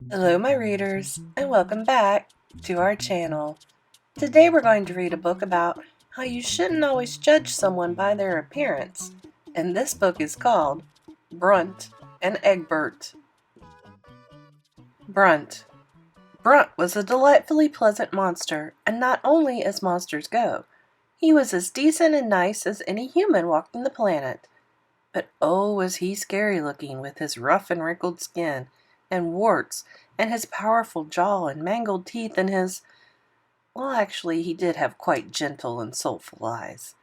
Hello, my readers, and welcome back to our channel. Today we're going to read a book about how you shouldn't always judge someone by their appearance, and this book is called Brunt and Eggbert. Brunt. Brunt was a delightfully pleasant monster, and not only as monsters go. He was as decent and nice as any human walking the planet. But oh, was he scary looking with his rough and wrinkled skin, and warts, and his powerful jaw and mangled teeth and well, actually, he did have quite gentle and soulful eyes.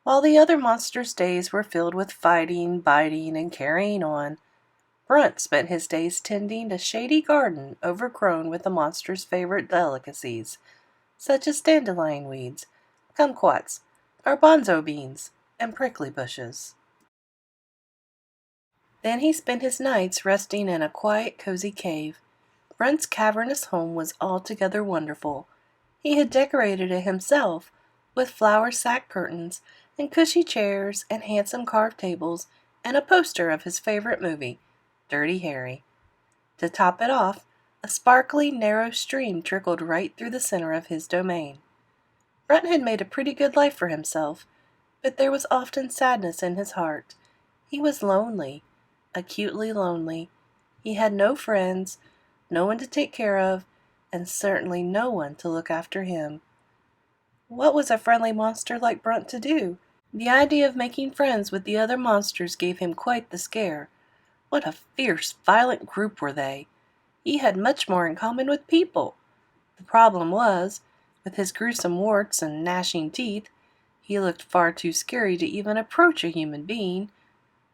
While the other monster's days were filled with fighting, biting, and carrying on, Brunt spent his days tending a shady garden overgrown with the monster's favorite delicacies, such as dandelion weeds, kumquats, garbanzo beans, and prickly bushes. Then he spent his nights resting in a quiet, cozy cave. Brunt's cavernous home was altogether wonderful. He had decorated it himself, with flower sack curtains, and cushy chairs, and handsome carved tables, and a poster of his favorite movie, Dirty Harry. To top it off, a sparkly, narrow stream trickled right through the center of his domain. Brunt had made a pretty good life for himself, but there was often sadness in his heart. He was lonely, acutely lonely. He had no friends, no one to take care of, and certainly no one to look after him. What was a friendly monster like Brunt to do? The idea of making friends with the other monsters gave him quite the scare. What a fierce, violent group were they! He had much more in common with people. The problem was, with his gruesome warts and gnashing teeth, he looked far too scary to even approach a human being.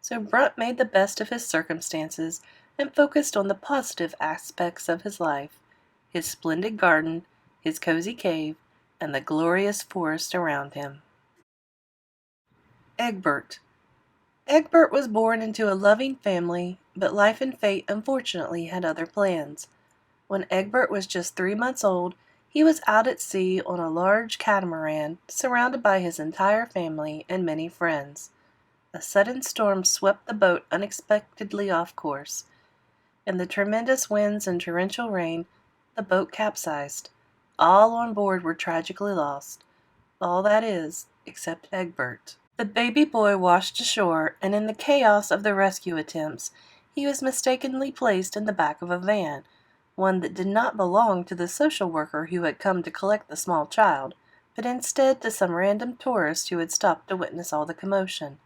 So Brunt made the best of his circumstances and focused on the positive aspects of his life, his splendid garden, his cozy cave, and the glorious forest around him. Eggbert. Eggbert was born into a loving family, but life and fate unfortunately had other plans. When Eggbert was just 3 months old, he was out at sea on a large catamaran, surrounded by his entire family and many friends. A sudden storm swept the boat unexpectedly off course. In the tremendous winds and torrential rain, the boat capsized. All on board were tragically lost. All that is, except Eggbert. The baby boy washed ashore, and in the chaos of the rescue attempts, he was mistakenly placed in the back of a van, one that did not belong to the social worker who had come to collect the small child, but instead to some random tourist who had stopped to witness all the commotion.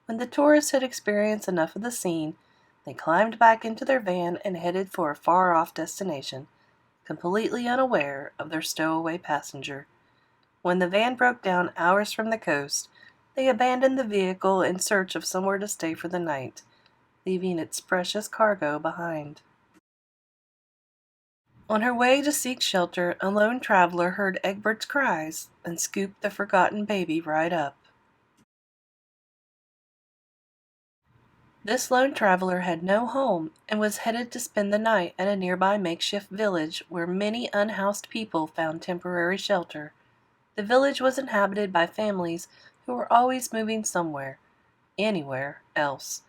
When the tourists had experienced enough of the scene, they climbed back into their van and headed for a far-off destination, completely unaware of their stowaway passenger. When the van broke down hours from the coast, they abandoned the vehicle in search of somewhere to stay for the night, leaving its precious cargo behind. On her way to seek shelter, a lone traveler heard Egbert's cries and scooped the forgotten baby right up. This lone traveler had no home and was headed to spend the night at a nearby makeshift village where many unhoused people found temporary shelter. The village was inhabited by families who were always moving somewhere, anywhere else.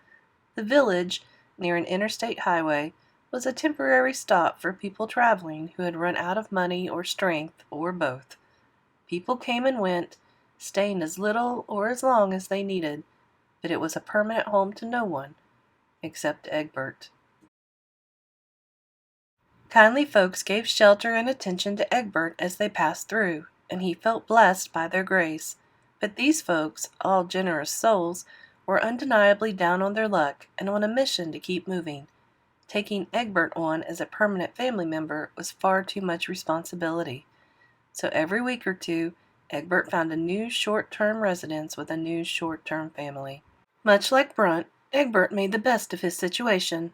The village, near an interstate highway, was a temporary stop for people traveling who had run out of money or strength, or both. People came and went, staying as little or as long as they needed, but it was a permanent home to no one, except Eggbert. Kindly folks gave shelter and attention to Eggbert as they passed through, and he felt blessed by their grace. But these folks, all generous souls, were undeniably down on their luck and on a mission to keep moving. Taking Eggbert on as a permanent family member was far too much responsibility. So every week or two, Eggbert found a new short-term residence with a new short-term family. Much like Brunt, Eggbert made the best of his situation.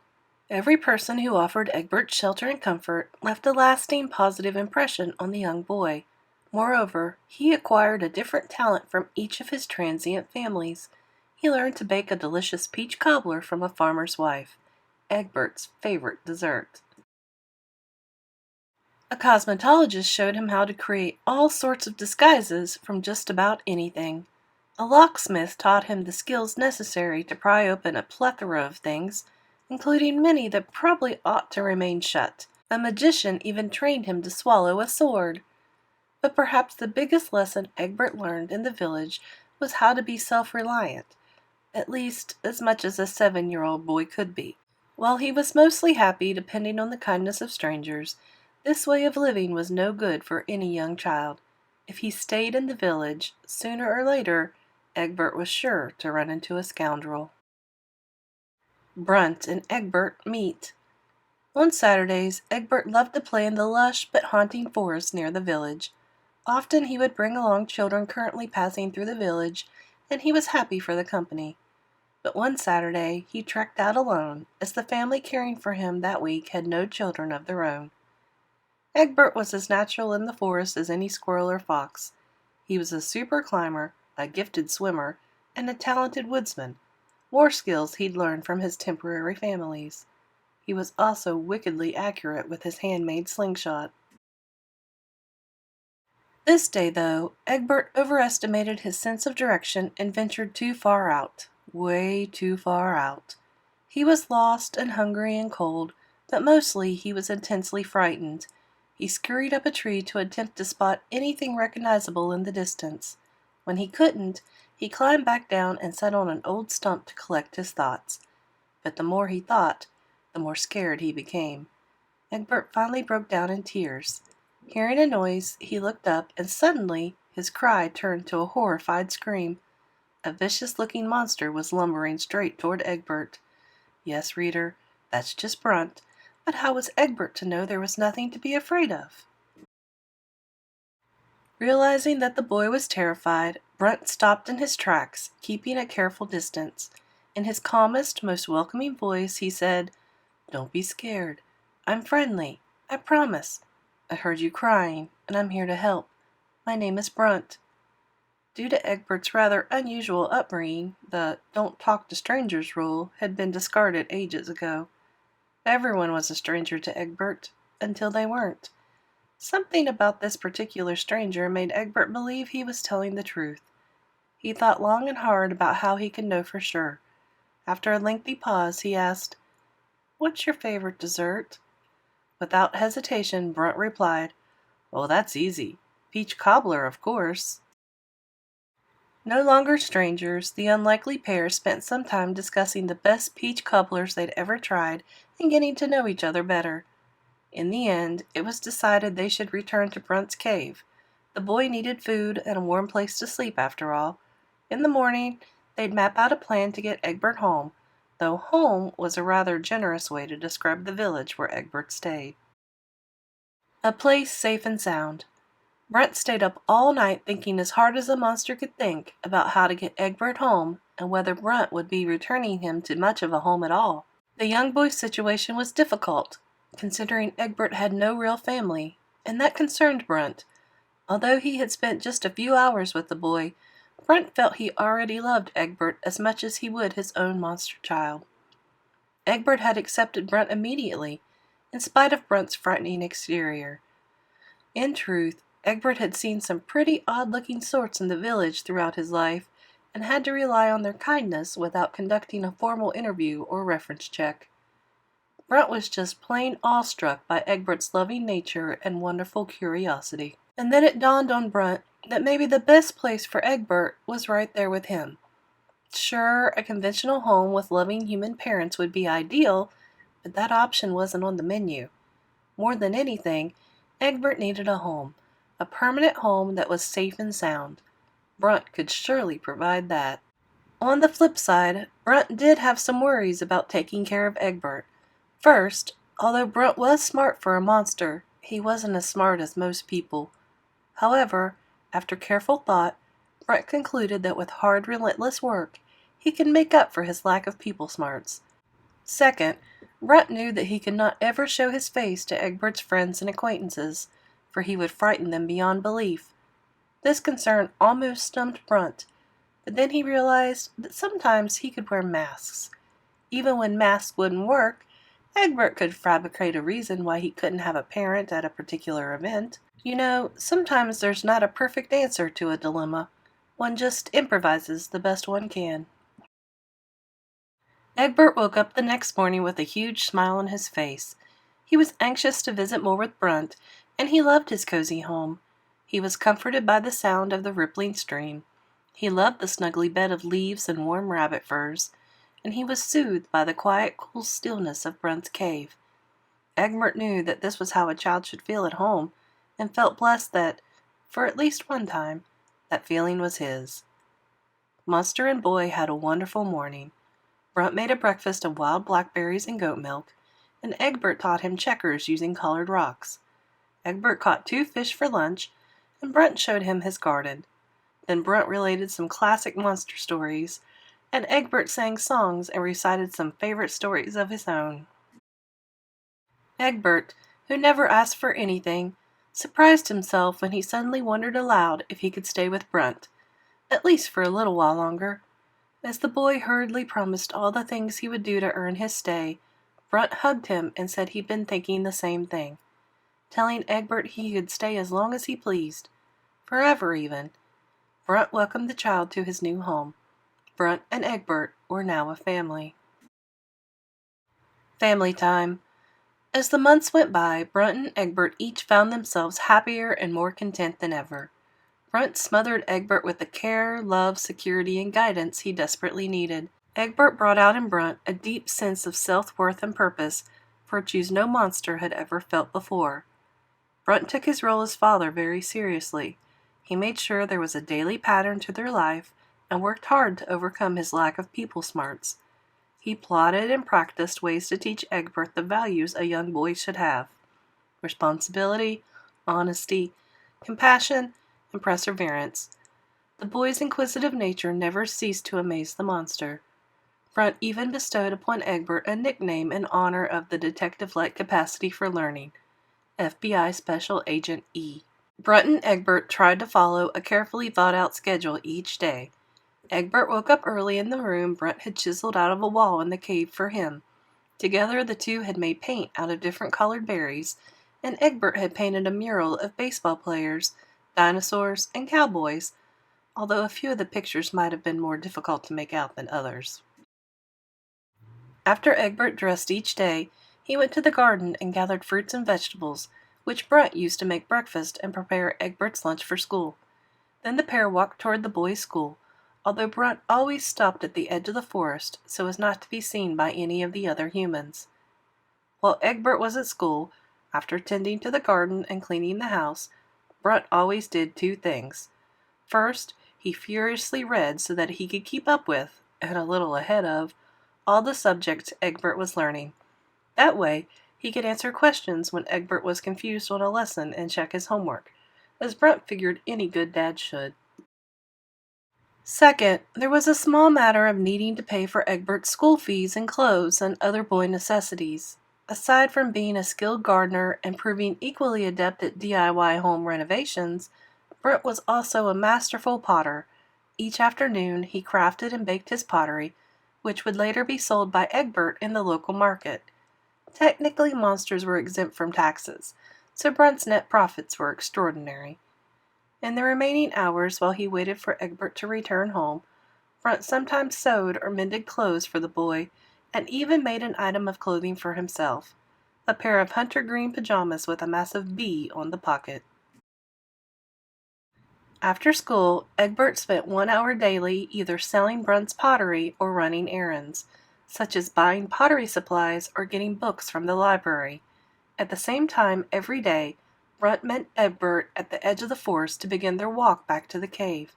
Every person who offered Eggbert shelter and comfort left a lasting positive impression on the young boy. Moreover, he acquired a different talent from each of his transient families. He learned to bake a delicious peach cobbler from a farmer's wife, Egbert's favorite dessert. A cosmetologist showed him how to create all sorts of disguises from just about anything. A locksmith taught him the skills necessary to pry open a plethora of things, including many that probably ought to remain shut. A magician even trained him to swallow a sword. But perhaps the biggest lesson Eggbert learned in the village was how to be self-reliant, at least as much as a 7-year-old boy could be. While he was mostly happy depending on the kindness of strangers, this way of living was no good for any young child. If he stayed in the village, sooner or later, Eggbert was sure to run into a scoundrel. Brunt and Eggbert meet. On Saturdays, Eggbert loved to play in the lush but haunting forest near the village. Often he would bring along children currently passing through the village, and he was happy for the company. But one Saturday he trekked out alone, as the family caring for him that week had no children of their own. Eggbert was as natural in the forest as any squirrel or fox. He was a super climber, a gifted swimmer, and a talented woodsman, war skills he'd learned from his temporary families. He was also wickedly accurate with his handmade slingshot. This day, though, Eggbert overestimated his sense of direction and ventured too far out. Way too far out. He was lost and hungry and cold, but mostly he was intensely frightened. He scurried up a tree to attempt to spot anything recognizable in the distance. When he couldn't, he climbed back down and sat on an old stump to collect his thoughts. But the more he thought, the more scared he became. Eggbert finally broke down in tears. Hearing a noise, he looked up, and suddenly his cry turned to a horrified scream. A vicious-looking monster was lumbering straight toward Eggbert. Yes, reader, that's just Brunt, but how was Eggbert to know there was nothing to be afraid of? Realizing that the boy was terrified, Brunt stopped in his tracks, keeping a careful distance. In his calmest, most welcoming voice, he said, "Don't be scared. I'm friendly. I promise. I heard you crying, and I'm here to help. My name is Brunt." Due to Egbert's rather unusual upbringing, the "don't talk to strangers" rule had been discarded ages ago. Everyone was a stranger to Eggbert, until they weren't. Something about this particular stranger made Eggbert believe he was telling the truth. He thought long and hard about how he could know for sure. After a lengthy pause, he asked, "What's your favorite dessert?" Without hesitation, Brunt replied, "Oh, that's easy. Peach cobbler, of course." No longer strangers, the unlikely pair spent some time discussing the best peach cobblers they'd ever tried and getting to know each other better. In the end, it was decided they should return to Brunt's cave. The boy needed food and a warm place to sleep, after all. In the morning, they'd map out a plan to get Eggbert home, though home was a rather generous way to describe the village where Eggbert stayed. A place safe and sound. Brunt stayed up all night thinking as hard as a monster could think about how to get Eggbert home and whether Brunt would be returning him to much of a home at all. The young boy's situation was difficult, considering Eggbert had no real family, and that concerned Brunt. Although he had spent just a few hours with the boy, Brunt felt he already loved Eggbert as much as he would his own monster child. Eggbert had accepted Brunt immediately, in spite of Brunt's frightening exterior. In truth, Eggbert had seen some pretty odd-looking sorts in the village throughout his life, and had to rely on their kindness without conducting a formal interview or reference check. Brunt was just plain awestruck by Egbert's loving nature and wonderful curiosity. And then it dawned on Brunt that maybe the best place for Eggbert was right there with him. Sure, a conventional home with loving human parents would be ideal, but that option wasn't on the menu. More than anything, Eggbert needed a home, a permanent home that was safe and sound. Brunt could surely provide that. On the flip side, Brunt did have some worries about taking care of Eggbert. First, although Brunt was smart for a monster, he wasn't as smart as most people. However, after careful thought, Brunt concluded that with hard, relentless work, he could make up for his lack of people smarts. Second, Brunt knew that he could not ever show his face to Egbert's friends and acquaintances, for he would frighten them beyond belief. This concern almost stumped Brunt, but then he realized that sometimes he could wear masks. Even when masks wouldn't work, Eggbert could fabricate a reason why he couldn't have a parent at a particular event. You know, sometimes there's not a perfect answer to a dilemma. One just improvises the best one can. Eggbert woke up the next morning with a huge smile on his face. He was anxious to visit more with Brunt, and he loved his cozy home. He was comforted by the sound of the rippling stream. He loved the snuggly bed of leaves and warm rabbit furs, and he was soothed by the quiet, cool stillness of Brunt's cave. Eggbert knew that this was how a child should feel at home, and felt blessed that, for at least one time, that feeling was his. Monster and Boy had a wonderful morning. Brunt made a breakfast of wild blackberries and goat milk, and Eggbert taught him checkers using colored rocks. Eggbert caught 2 fish for lunch, and Brunt showed him his garden. Then Brunt related some classic monster stories, and Eggbert sang songs and recited some favorite stories of his own. Eggbert, who never asked for anything, surprised himself when he suddenly wondered aloud if he could stay with Brunt, at least for a little while longer. As the boy hurriedly promised all the things he would do to earn his stay, Brunt hugged him and said he'd been thinking the same thing, telling Eggbert he could stay as long as he pleased, forever even. Brunt welcomed the child to his new home. Brunt and Eggbert were now a family. Family time. As the months went by, Brunt and Eggbert each found themselves happier and more content than ever. Brunt smothered Eggbert with the care, love, security, and guidance he desperately needed. Eggbert brought out in Brunt a deep sense of self-worth and purpose, virtues no monster had ever felt before. Brunt took his role as father very seriously. He made sure there was a daily pattern to their life and worked hard to overcome his lack of people smarts. He plotted and practiced ways to teach Eggbert the values a young boy should have: responsibility, honesty, compassion, and perseverance. The boy's inquisitive nature never ceased to amaze the monster. Brunt even bestowed upon Eggbert a nickname in honor of the detective-like capacity for learning, FBI Special Agent E. Brunt and Eggbert tried to follow a carefully thought-out schedule each day. Eggbert woke up early in the room Brunt had chiseled out of a wall in the cave for him. Together the two had made paint out of different colored berries, and Eggbert had painted a mural of baseball players, dinosaurs, and cowboys, although a few of the pictures might have been more difficult to make out than others. After Eggbert dressed each day, he went to the garden and gathered fruits and vegetables, which Brunt used to make breakfast and prepare Egbert's lunch for school. Then the pair walked toward the boys' school, although Brunt always stopped at the edge of the forest so as not to be seen by any of the other humans. While Eggbert was at school, after tending to the garden and cleaning the house, Brunt always did 2 things. First, he furiously read so that he could keep up with, and a little ahead of, all the subjects Eggbert was learning. That way, he could answer questions when Eggbert was confused on a lesson and check his homework, as Brunt figured any good dad should. Second, there was a small matter of needing to pay for Egbert's school fees and clothes and other boy necessities. Aside from being a skilled gardener and proving equally adept at DIY home renovations, Brunt was also a masterful potter. Each afternoon he crafted and baked his pottery, which would later be sold by Eggbert in the local market. Technically, monsters were exempt from taxes, so Brunt's net profits were extraordinary. In the remaining hours while he waited for Eggbert to return home, Brunt sometimes sewed or mended clothes for the boy, and even made an item of clothing for himself, a pair of hunter green pajamas with a massive B on the pocket. After school, Eggbert spent 1 hour daily either selling Brunt's pottery or running errands, such as buying pottery supplies or getting books from the library. At the same time every day, Brunt met Eggbert at the edge of the forest to begin their walk back to the cave.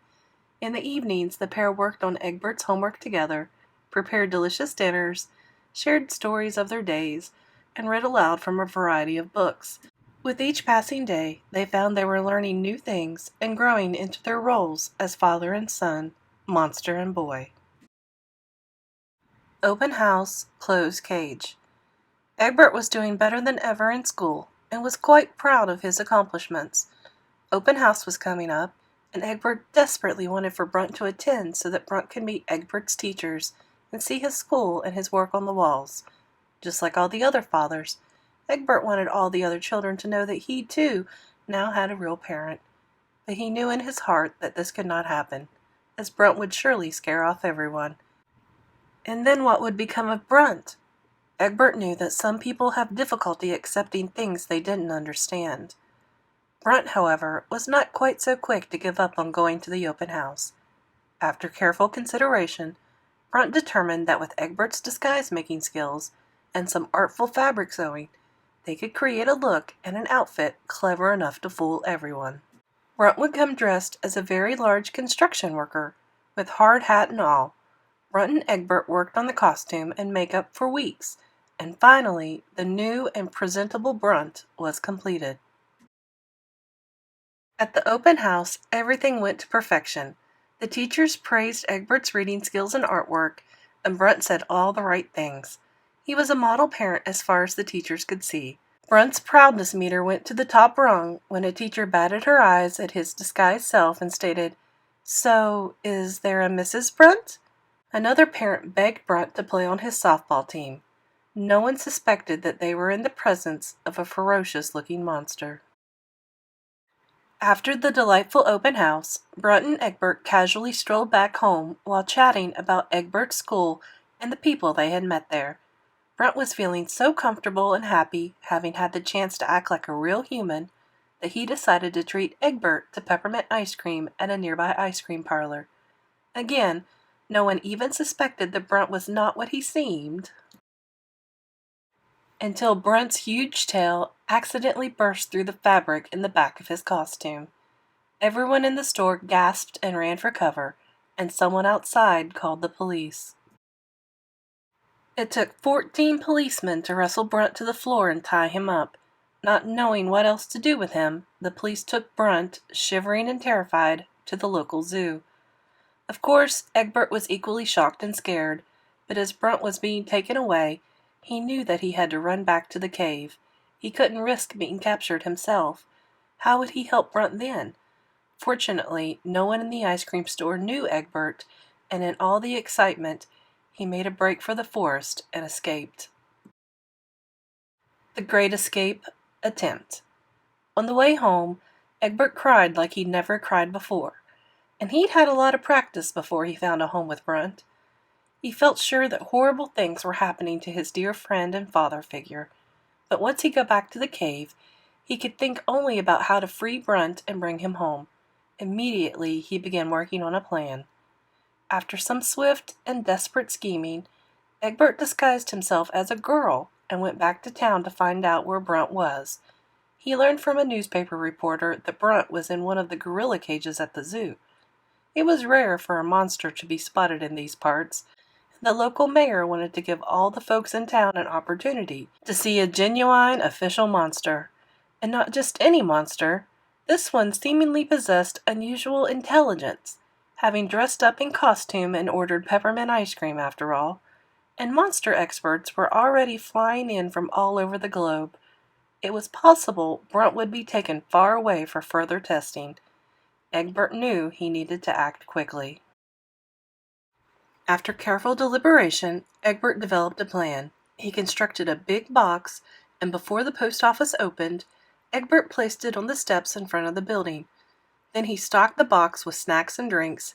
In the evenings, the pair worked on Egbert's homework together, prepared delicious dinners, shared stories of their days, and read aloud from a variety of books. With each passing day, they found they were learning new things and growing into their roles as father and son, monster and boy. Open house, closed cage. Eggbert was doing better than ever in school and was quite proud of his accomplishments. Open house was coming up, and Eggbert desperately wanted for Brunt to attend so that Brunt could meet Egbert's teachers and see his school and his work on the walls. Just like all the other fathers, Eggbert wanted all the other children to know that he, too, now had a real parent. But he knew in his heart that this could not happen, as Brunt would surely scare off everyone. And then what would become of Brunt? Eggbert knew that some people have difficulty accepting things they didn't understand. Brunt, however, was not quite so quick to give up on going to the open house. After careful consideration, Brunt determined that with Eggbert's disguise-making skills and some artful fabric sewing, they could create a look and an outfit clever enough to fool everyone. Brunt would come dressed as a very large construction worker, with hard hat and all. Brunt and Eggbert worked on the costume and makeup for weeks, and finally, the new and presentable Brunt was completed. At the open house, everything went to perfection. The teachers praised Egbert's reading skills and artwork, and Brunt said all the right things. He was a model parent as far as the teachers could see. Brunt's proudness meter went to the top rung when a teacher batted her eyes at his disguised self and stated, "So, is there a Mrs. Brunt?" Another parent begged Brunt to play on his softball team. No one suspected that they were in the presence of a ferocious-looking monster. After the delightful open house, Brunt and Eggbert casually strolled back home while chatting about Eggbert's school and the people they had met there. Brunt was feeling so comfortable and happy, having had the chance to act like a real human, that he decided to treat Eggbert to peppermint ice cream at a nearby ice cream parlor. Again, no one even suspected that Brunt was not what he seemed, until Brunt's huge tail accidentally burst through the fabric in the back of his costume. Everyone in the store gasped and ran for cover, and someone outside called the police. It took 14 policemen to wrestle Brunt to the floor and tie him up. Not knowing what else to do with him, the police took Brunt, shivering and terrified, to the local zoo. Of course, Eggbert was equally shocked and scared, but as Brunt was being taken away, he knew that he had to run back to the cave. He couldn't risk being captured himself. How would he help Brunt then? Fortunately, no one in the ice cream store knew Eggbert, and in all the excitement, he made a break for the forest and escaped. The Great Escape Attempt. On the way home, Eggbert cried like he'd never cried before, and he'd had a lot of practice before he found a home with Brunt. He felt sure that horrible things were happening to his dear friend and father figure, but once he got back to the cave, he could think only about how to free Brunt and bring him home. Immediately, he began working on a plan. After some swift and desperate scheming, Eggbert disguised himself as a girl and went back to town to find out where Brunt was. He learned from a newspaper reporter that Brunt was in one of the gorilla cages at the zoo. It was rare for a monster to be spotted in these parts. The local mayor wanted to give all the folks in town an opportunity to see a genuine official monster. And not just any monster. This one seemingly possessed unusual intelligence, having dressed up in costume and ordered peppermint ice cream after all. And monster experts were already flying in from all over the globe. It was possible Brunt would be taken far away for further testing. Eggbert knew he needed to act quickly. After careful deliberation, Eggbert developed a plan. He constructed a big box, and before the post office opened, Eggbert placed it on the steps in front of the building. Then he stocked the box with snacks and drinks,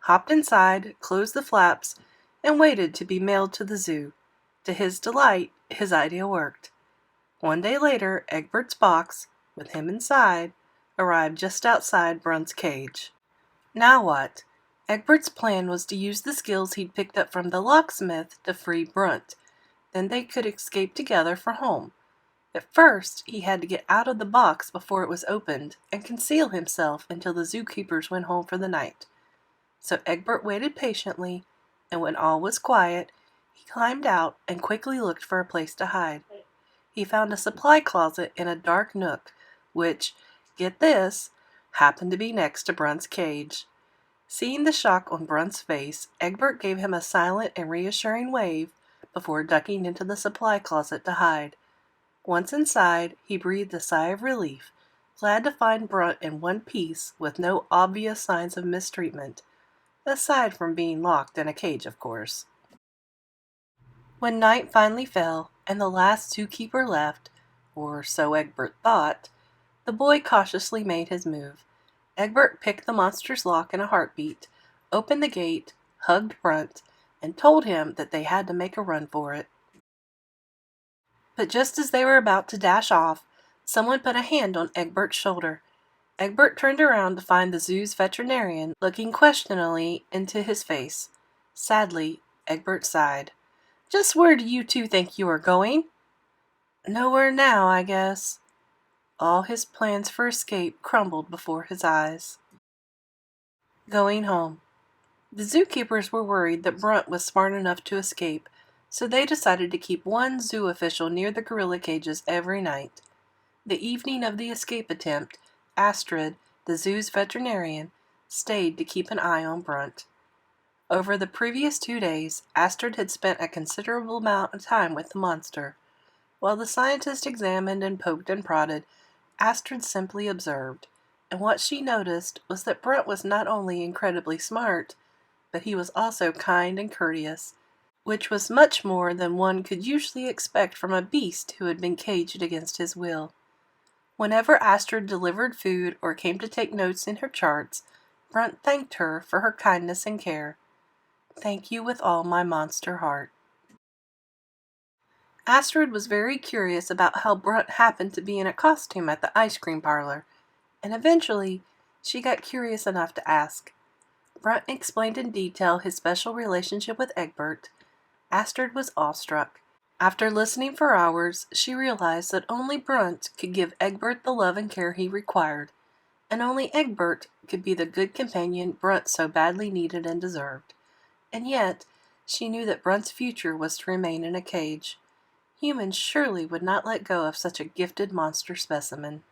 hopped inside, closed the flaps, and waited to be mailed to the zoo. To his delight, his idea worked. One day later, Egbert's box, with him inside, arrived just outside Brunt's cage. Now what? Egbert's plan was to use the skills he'd picked up from the locksmith to free Brunt. Then they could escape together for home. At first, he had to get out of the box before it was opened and conceal himself until the zookeepers went home for the night. So Eggbert waited patiently, and when all was quiet, he climbed out and quickly looked for a place to hide. He found a supply closet in a dark nook, which, get this, happened to be next to Brunt's cage. Seeing the shock on Brunt's face, Eggbert gave him a silent and reassuring wave before ducking into the supply closet to hide. Once inside, he breathed a sigh of relief, glad to find Brunt in one piece with no obvious signs of mistreatment, aside from being locked in a cage, of course. When night finally fell and the last zookeeper left, or so Eggbert thought, the boy cautiously made his move. Eggbert picked the monster's lock in a heartbeat, opened the gate, hugged Brunt, and told him that they had to make a run for it. But just as they were about to dash off, someone put a hand on Egbert's shoulder. Eggbert turned around to find the zoo's veterinarian looking questioningly into his face. Sadly, Eggbert sighed. "Just where do you two think you are going?" "Nowhere now, I guess." All his plans for escape crumbled before his eyes. Going home. The zookeepers were worried that Brunt was smart enough to escape, so they decided to keep one zoo official near the gorilla cages every night. The evening of the escape attempt, Astrid, the zoo's veterinarian, stayed to keep an eye on Brunt. Over the previous 2 days, Astrid had spent a considerable amount of time with the monster. While the scientist examined and poked and prodded, Astrid simply observed, and what she noticed was that Brunt was not only incredibly smart, but he was also kind and courteous, which was much more than one could usually expect from a beast who had been caged against his will. Whenever Astrid delivered food or came to take notes in her charts, Brunt thanked her for her kindness and care. "Thank you with all my monster heart." Astrid was very curious about how Brunt happened to be in a costume at the ice cream parlor, and eventually she got curious enough to ask. Brunt explained in detail his special relationship with Eggbert. Astrid was awestruck. After listening for hours, she realized that only Brunt could give Eggbert the love and care he required, and only Eggbert could be the good companion Brunt so badly needed and deserved. And yet, she knew that Brunt's future was to remain in a cage. Humans surely would not let go of such a gifted monster specimen.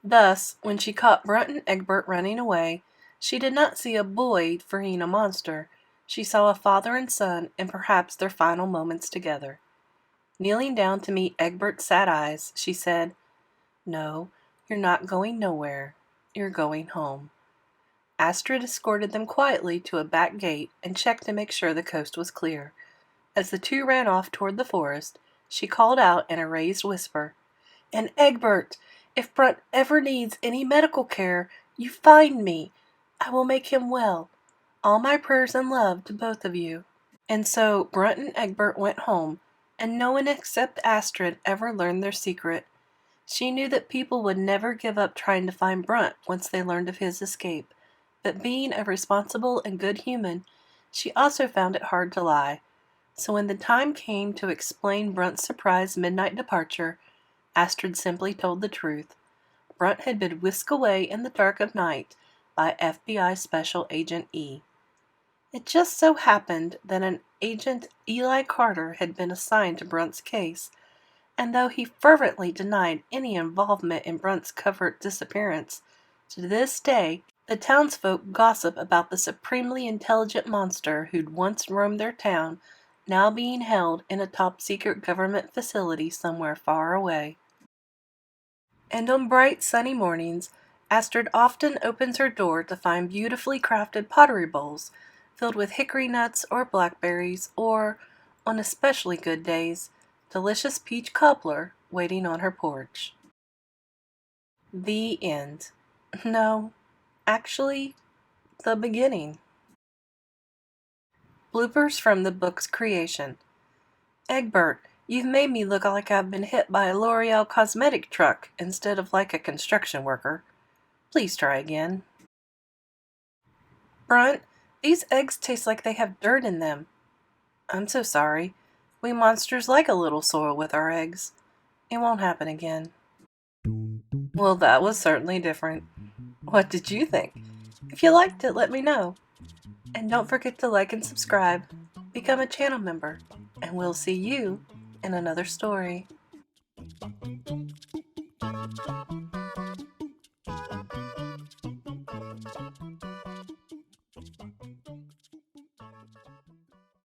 Thus, when she caught Brunt and Eggbert running away, she did not see a boy freeing a monster. She saw a father and son and perhaps their final moments together. Kneeling down to meet Egbert's sad eyes, she said, "No, you're not going nowhere. You're going home." Astrid escorted them quietly to a back gate and checked to make sure the coast was clear. As the two ran off toward the forest, she called out in a raised whisper, "And Eggbert, if Brunt ever needs any medical care, you find me. I will make him well. All my prayers and love to both of you." And so Brunt and Eggbert went home, and no one except Astrid ever learned their secret. She knew that people would never give up trying to find Brunt once they learned of his escape, but being a responsible and good human, she also found it hard to lie. So when the time came to explain Brunt's surprise midnight departure, Astrid simply told the truth. Brunt had been whisked away in the dark of night by FBI Special Agent E. It just so happened that an Agent Eli Carter had been assigned to Brunt's case, and though he fervently denied any involvement in Brunt's covert disappearance, to this day the townsfolk gossip about the supremely intelligent monster who'd once roamed their town, now being held in a top-secret government facility somewhere far away. And on bright, sunny mornings, Astrid often opens her door to find beautifully crafted pottery bowls filled with hickory nuts or blackberries, or, on especially good days, delicious peach cobbler waiting on her porch. The end. No, actually, the beginning. Bloopers from the book's creation. Eggbert, you've made me look like I've been hit by a L'Oreal cosmetic truck instead of like a construction worker. Please try again. Brunt, these eggs taste like they have dirt in them. I'm so sorry. We monsters like a little soil with our eggs. It won't happen again. Well, that was certainly different. What did you think? If you liked it, let me know. And don't forget to like and subscribe. Become a channel member. And we'll see you in another story.